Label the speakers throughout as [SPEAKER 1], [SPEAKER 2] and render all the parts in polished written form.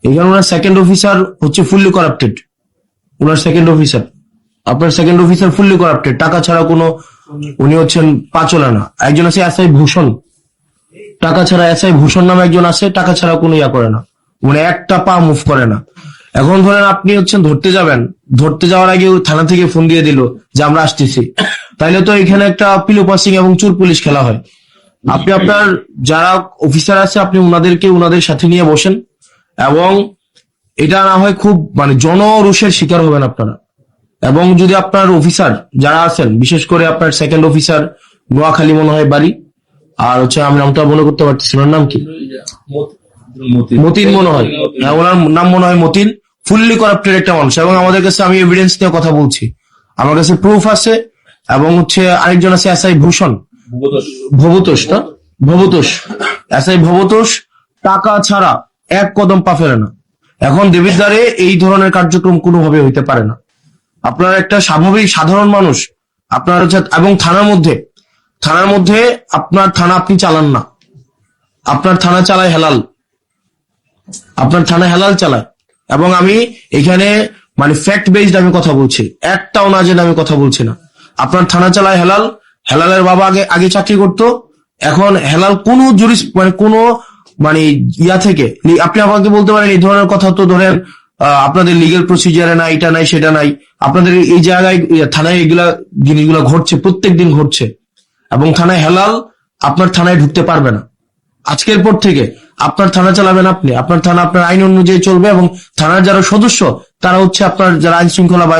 [SPEAKER 1] এখানে ওনার second officer হচ্ছে fully corrupted. ওনার second officer, আপনার সেকেন্ড অফিসার ফুললি করাপ্টেড, টাকা ছাড়া কোনো, উনি হচ্ছেন পাঁচলা না। একজন আছে এসআই ভূষণ, টাকা ছাড়া এসআই ভূষণ নামে একজন আছে, টাকা ছাড়া কোনো ইয়া করে না, উনি একটা পা মুভ করে না। এখন ধরেন আপনি হচ্ছেন ধরতে যাবেন, ধরতে যাওয়ার আগে থানা থেকে ফোন দিয়ে দিল যে আমরা আসতেছি, তাইলে তো এখানে একটা পিলো পাসিং এবং চোর পুলিশ খেলা হয়। আপনি আপনার যারা অফিসার আছে আপনি ওনাদেরকে ওনাদের সাথে নিয়ে বসেন, এবং এটা না হয় খুব মানে জনরোষের শিকার হবেন আপনারা। এবং যদি আপনার অফিসার যারা আছেন, বিশেষ করে আপনার সেকেন্ড অফিসার নোয়াখালী মনে হয় বাড়ি, আর হচ্ছে আমি নামটা মনে করতে পারতেছি, ওনার নাম কি, মতিন মনে হয়, হ্যাঁ ওনার নাম মনে হয় মতিন, ফুললি করাপ্টেড একটা মানুষ। এবং আমাদের কাছে, আমি এভিডেন্স নিয়ে কথা বলছি, আমার কাছে প্রুফ আছে। এবং হচ্ছে আরেকজন আছে এসআই ভূষণ, ভবতোষ না, ভবতোষ, এসআই ভবতোষ টাকা ছাড়া এক কদম পা ফেলে না। এখন দেবিদ্বারে এই ধরনের কার্যক্রম কোনোভাবে হইতে পারে না। আপনার একটা স্বাভাবিক সাধারণ মানুষ আপনার হচ্ছে, এবং থানার মধ্যে আপনার থানা আপনি চালান না, আপনার থানা চালায় হেলাল, আপনার থানা হেলাল চালায়। এবং আমি এখানে মানে ফ্যাক্ট বেসড আমি কথা বলছি, একটাও না জেনে আমি কথা বলছি না। আপনার থানা চালায় হেলাল, হেলালের বাবা আগে চাকরি করতো, এখন হেলাল কোনো কোনো মানে ইয়া থেকে আপনি আমাকে বলতে পারেন এই ধরনের কথা, তো ধরেন আপনাদের লিগেল প্রসিজারে নাই, এটা নাই সেটা নাই, আপনাদের এই জায়গায় থানায় এগুলা জিনিসগুলো ঘটছে, প্রত্যেক দিন ঘটছে। এবং থানায় হেলাল আপনার থানায় ঢুকতে পারবে না। আজকের পর থেকে আপনার থানা চালাবেন আপনি, আপনার থানা আপনার আইন অনুযায়ী চলবে, এবং থানার যারা সদস্য তারা হচ্ছে আপনার যারা আইন শৃঙ্খলা বা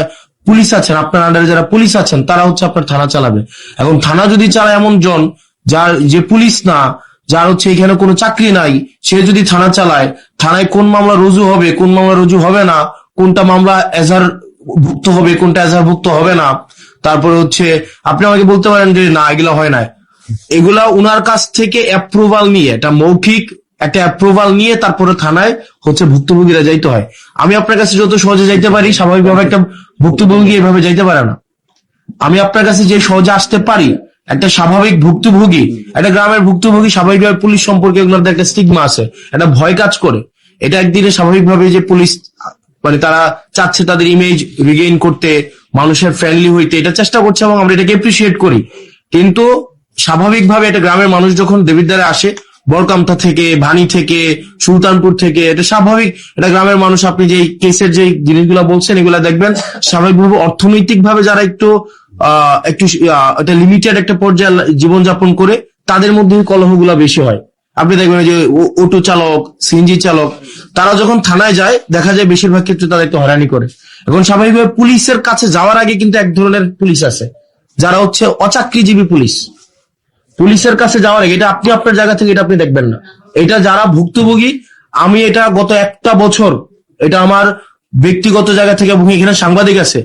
[SPEAKER 1] পুলিশ আছেন, আপনার আন্ডারে যারা পুলিশ আছেন তারা হচ্ছে আপনার থানা চালাবে। এখন থানা যদি চালায় এমন জন যার যে পুলিশ না, যার হচ্ছে এখানে কোনো চাকরি নাই, সে যদি থানা চালায়, থানায় কোন মামলা রুজু হবে, কোন মামলা রুজু হবে না, কোনটা মামলা এজাহার ভুক্ত হবে, কোনটা এজাহার ভুক্ত হবে না, তারপরে হচ্ছে আপনি আমাকে বলতে পারেন যে না এগুলা হয় না, এগুলা উনার কাছ থেকে অ্যাপ্রুভাল নিয়ে, এটা মৌখিক একটা অ্যাপ্রুভাল নিয়ে তারপরে থানায় হচ্ছে ভুক্তভোগীরা যাইতে হয়। আমি আপনার কাছে যত সহজে যাইতে পারি, স্বাভাবিকভাবে একটা ভুক্তভোগী এভাবে যাইতে পারে না। আমি আপনার কাছে যে সহজে আসতে পারি, একটা স্বাভাবিক ভুক্তভোগী, একটা গ্রামের ভুক্তভোগী স্বাভাবিকভাবে পুলিশ সম্পর্কে ওগুলোর একটা স্টিগমা আছে, একটা ভয় কাজ করে। এটা একদিনে স্বাভাবিকভাবে যে পুলিশ মানে তারা চাচ্ছে তাদের ইমেজ রিগেইন করতে, মানুষের ফ্রেন্ডলি হইতে, এটা চেষ্টা করছে এবং আমরা এটাকে এপ্রিসিয়েট করি। কিন্তু স্বাভাবিকভাবে একটা গ্রামের মানুষ যখন দেবিদ্বারে আসে, বরকামতা থেকে, ভানি থেকে, সুলতানপুর থেকে, এটা স্বাভাবিক। এটা গ্রামের মানুষ, আপনি যে কেসের যে জিনিসগুলা বলছেন এগুলা দেখবেন স্বাভাবিকভাবে অর্থনৈতিক ভাবে যারা একটু একটা লিমিটেড একটা পর্যায়ে জীবনযাপন করে, তাদের মধ্যে কলহগুলা বেশি হয়। আপনি দেখবেন যে অটো চালক, সিএনজি চালক, তারা যখন থানায় যায় দেখা যায় বেশিরভাগ ক্ষেত্রে তারা একটু হয়রানি করে। এখন স্বাভাবিকভাবে পুলিশের কাছে যাওয়ার আগে কিন্তু এক ধরনের পুলিশ আছে যারা হচ্ছে অচাকরিজীবী পুলিশ। পুলিশের কাছে যাওয়ার আগে, এটা আপনি আপনার জায়গা থেকে এটা আপনি দেখবেন না, এটা যারা ভুক্তভোগী, আমি এটা গত একটা বছর এটা আমার ব্যক্তিগত জায়গা থেকে, এখানে সাংবাদিক আছে,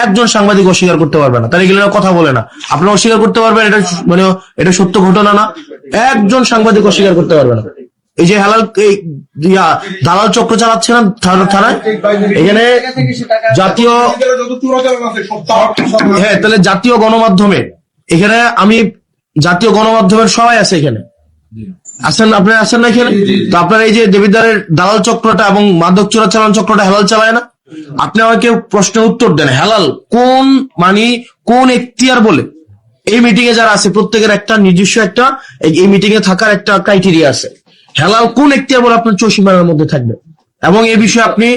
[SPEAKER 1] একজন সাংবাদিক অস্বীকার করতে পারবে না, তারা এগুলো কথা বলে না। আপনারা অস্বীকার করতে পারবেন এটা মানে এটা সত্য ঘটনা না, একজন সাংবাদিক অস্বীকার করতে পারবে না। এই যে হালাল দালাল চক্র চালাচ্ছে না থানায়, এখানে জাতীয়, হ্যাঁ তাহলে জাতীয় গণমাধ্যমে, এখানে আমি জাতীয় গণমাধ্যমের সবাই আছে এখানে, আছেন আপনারা, আছেন না এখানে? তো আপনার এই যে দেবিদ্বারের দালাল চক্রটা এবং মাদক চোরাচালান চক্রটা হেলাল চালায় না? আপনি আমাকে প্রশ্নের উত্তর দেন, হেলাল কোন মানে কোন এখতিয়ার বলে? এই মিটিং এ যারা আছে প্রত্যেকের একটা নিজস্ব একটা এই মিটিং এ থাকার একটা ক্রাইটেরিয়া আছে। হেলাল কোন এখতিয়ার বলে আপনার চৌসীমার মধ্যে থাকবে? এবং এই বিষয়ে আপনি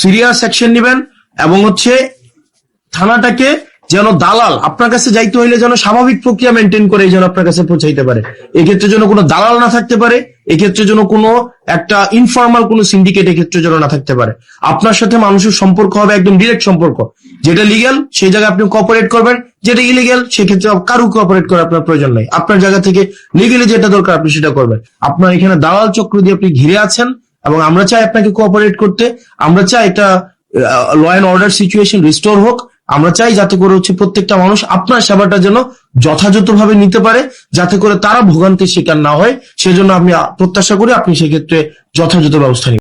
[SPEAKER 1] সিরিয়াস অ্যাকশন নেবেন, এবং হচ্ছে থানাটাকে যেন দালাল আপনার কাছে যাইতে হইলে যেন স্বাভাবিক প্রক্রিয়া মেনটেন করে যেন আপনার কাছে পৌঁছাইতে পারে। এক্ষেত্রে যেন কোনো দালাল না থাকতে পারে, এক্ষেত্রে যেন কোনো একটা ইনফর্মাল কোনো সিন্ডিকেট এক্ষেত্রে যেন না থাকতে পারে। আপনার সাথে মানুষের সম্পর্ক হবে একদম ডিরেক্ট সম্পর্ক, যেটা লিগ্যাল সেই জায়গায় আপনি কোঅপারেট করবেন, যেটা ইলিগ্যাল সেক্ষেত্রে কারো কোঅপারেট করার আপনার প্রয়োজন নাই। আপনার জায়গা থেকে লিগ্যালি যেটা দরকার আপনি সেটা করবেন। আপনার এখানে দালাল চক্র দিয়ে আপনি ঘিরে আছেন, এবং আমরা চাই আপনাকে কোঅপারেট করতে। আমরা চাই এটা law and order situation restore হোক। আমরা চাই যাতে করে হচ্ছে প্রত্যেকটা মানুষ আপনার সেবাটা যেন যথাযথভাবে নিতে পারে, যাতে করে তারা ভোগান্তির শিকার না হয়। সেজন্য আমি প্রত্যাশা করি আপনি সেক্ষেত্রে যথাযথ ব্যবস্থা নেবেন।